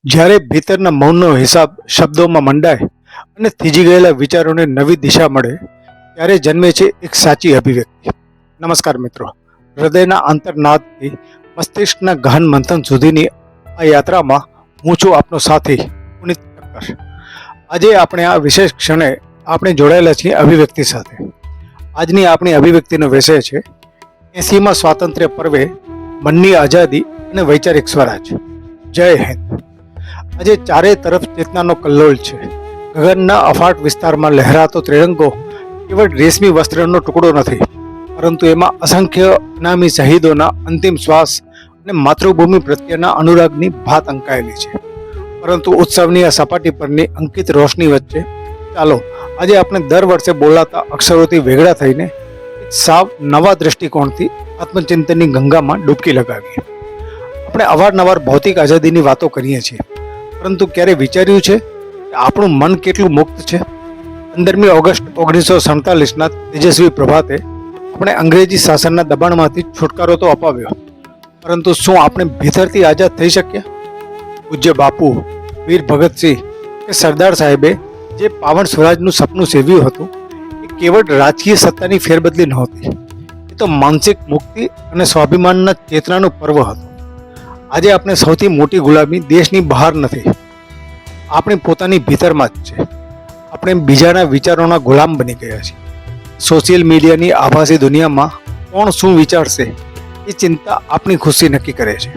જ્યારે ભીતરના મૌનનો હિસાબ શબ્દોમાં મંડાય અને થીજી ગયેલા વિચારોને નવી દિશા મળે ત્યારે જન્મે છે એક સાચી અભિવ્યક્તિ. નમસ્કાર મિત્રો, હૃદયના અંતર્નાદથી મસ્તિષ્કના ગહન મંથન સુધીની આ યાત્રામાં હું છું આપનો સાથી પુનિત ઠક્કર. આજે આપણે આ વિશેષ ક્ષણે આપણે જોડાયેલા છીએ અભિવ્યક્તિ સાથે. આજની આપણી અભિવ્યક્તિનો વિષય છે 80મા સ્વાતંત્ર્ય પર્વે મનની આઝાદી અને વૈચારિક સ્વરાજ. જય હિન્દ. આજે ચારે તરફ ચેતનાનો કલ્લોળ છે. ગગનના અફાટ વિસ્તારમાં લહેરાતો ત્રિરંગો કેવળ રેશમી વસ્ત્રનો ટુકડો નથી, પરંતુ એમાં અસંખ્ય અનામી શહીદોના અંતિમ શ્વાસ અને માતૃભૂમિ પ્રત્યેના અનુરાગની ભાત અંકાયેલી છે. પરંતુ ઉત્સવની આ સપાટી પરની અંકિત રોશની વચ્ચે ચાલો આજે આપણે દર વર્ષે બોલાતા અક્ષરોથી વેગળા થઈને એક સાવ નવા દ્રષ્ટિકોણથી આત્મચિંતનની ગંગામાં ડૂબકી લગાવીએ. આપણે અવારનવાર ભૌતિક આઝાદીની વાતો કરીએ છીએ, પરંતુ ક્યારે વિચાર્યું છે કે આપણું મન કેટલું મુક્ત છે? 15મી ઓગસ્ટ 1947ના તેજસ્વી પ્રભાતે આપણે અંગ્રેજી શાસનના દબાણમાંથી છુટકારો તો અપાવ્યો, પરંતુ શું આપણે ભીતરથી આઝાદ થઈ શક્યા? પૂજ્ય બાપુ, વીર ભગતસિંહ કે સરદાર સાહેબે જે પાવન સ્વરાજનું સપનું સેવ્યું હતું એ કેવળ રાજકીય સત્તાની ફેરબદલી નહોતી, એ તો માનસિક મુક્તિ અને સ્વાભિમાનના ચેતનાનું પર્વ હતું. આજે આપણે સૌથી મોટી ગુલામી દેશની બહાર નથી, આપણી પોતાની ભીતરમાં જ છે. આપણે બીજાના વિચારોના ગુલામ બની ગયા છીએ. સોશિયલ મીડિયાની આભાસી દુનિયામાં કોણ શું વિચારશે એ ચિંતા આપણી ખુશી નક્કી કરે છે.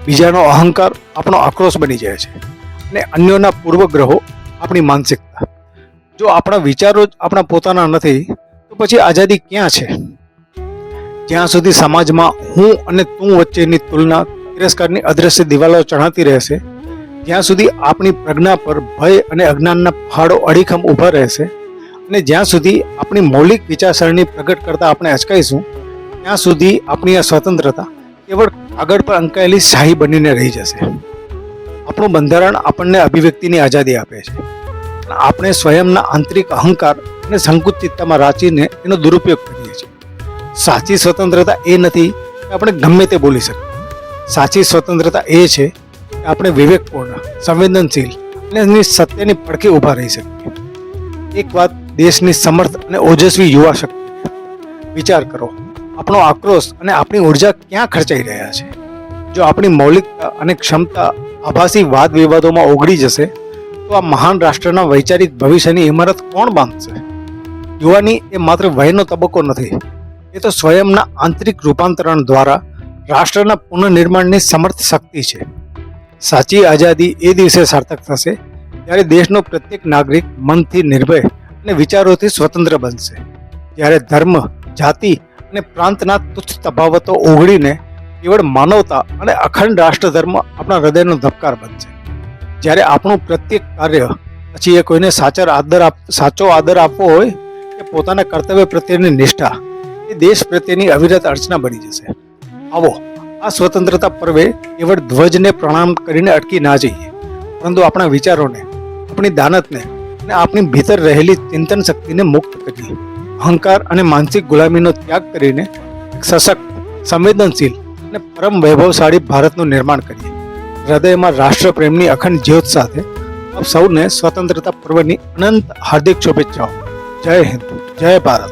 બીજાનો અહંકાર આપણો આક્રોશ બની જાય છે અને અન્યોના પૂર્વગ્રહો આપણી માનસિકતા. જો આપણા વિચારો જ આપણા પોતાના નથી તો પછી આઝાદી ક્યાં છે? જ્યાં સુધી સમાજમાં હું અને તું વચ્ચેની તુલના તિરસ્કારની અદ્રશ્ય દિવાલો ચણાતી રહેશે, જ્યાં સુધી આપણી પ્રજ્ઞા પર ભય અને અજ્ઞાનના પહાડો અડીખમ ઊભા રહેશે, અને જ્યાં સુધી આપણી મૌલિક વિચારસરણી પ્રગટ કરતા આપણે અચકાઈશું, ત્યાં સુધી આપણી આ સ્વતંત્રતા કેવળ કાગળ પર અંકાયેલી શાહી બનીને રહી જશે. આપણું બંધારણ આપણને અભિવ્યક્તિની આઝાદી આપે છે, પણ આપણે સ્વયંના આંતરિક અહંકાર અને સંકુચિતતામાં રાચીને એનો દુરુપયોગ કરીએ છીએ. સાચી સ્વતંત્રતા એ નથી કે આપણે ગમે તે બોલી શકીએ. સાચી સ્વતંત્રતા એ છે કે આપણે વિવેકપૂર્ણ, સંવેદનશીલ અને સત્યની પડખે ઊભા રહી શકીએ. એક વાત દેશની સમર્થ અને ઓજસ્વી યુવા શક્તિ, વિચાર કરો, આપણો આક્રોશ અને આપણી ઉર્જા ક્યાં ખર્ચાઈ રહ્યા છે? જો આપણી મૌલિકતા અને ક્ષમતા આભાસી વાદ વિવાદોમાં ઓગળી જશે તો આ મહાન રાષ્ટ્રના વૈચારિક ભવિષ્યની ઇમારત કોણ બાંધશે? યુવાની એ માત્ર વયનો તબક્કો નથી, એ તો સ્વયંના આંતરિક રૂપાંતરણ દ્વારા રાષ્ટ્રના પુનઃનિર્માણની સમર્થ શક્તિ છે. સાચી આઝાદી એ દિવસે સાર્થક થશે જ્યારે દેશનો પ્રત્યેક નાગરિક મનથી નિર્ભય અને વિચારોથી સ્વતંત્ર બનશે, જ્યારે ધર્મ, જાતિ અને પ્રાંતના તુચ્છ તફાવતો ઓગળીને કેવળ માનવતા અને અખંડ રાષ્ટ્રધર્મ આપણા હૃદયનો ધબકાર બનશે, જ્યારે આપણું પ્રત્યેક કાર્ય, પછી એ કોઈને સાચો આદર આપવો હોય કે પોતાના કર્તવ્ય પ્રત્યેની નિષ્ઠા, એ દેશ પ્રત્યેની અવિરત અર્ચના બની જશે. આવો આ સ્વતંત્રતા પર્વે કેવળ ધ્વજને પ્રણામ કરીને અટકી ના જઈએ, પરંતુ આપણા વિચારોને, આપણી દાનતને અને આપણી ભીતર રહેલી ચિંતન શક્તિને મુક્ત કરીએ. અહંકાર અને માનસિક ગુલામીનો ત્યાગ કરીને એક સશક્ત, સંવેદનશીલ અને પરમ વૈભવશાળી ભારતનું નિર્માણ કરીએ. હૃદયમાં રાષ્ટ્રપ્રેમની અખંડ જ્યોત સાથે આપ સૌને સ્વતંત્રતા પર્વની અનંત હાર્દિક શુભેચ્છાઓ. જય હિન્દ, જય ભારત.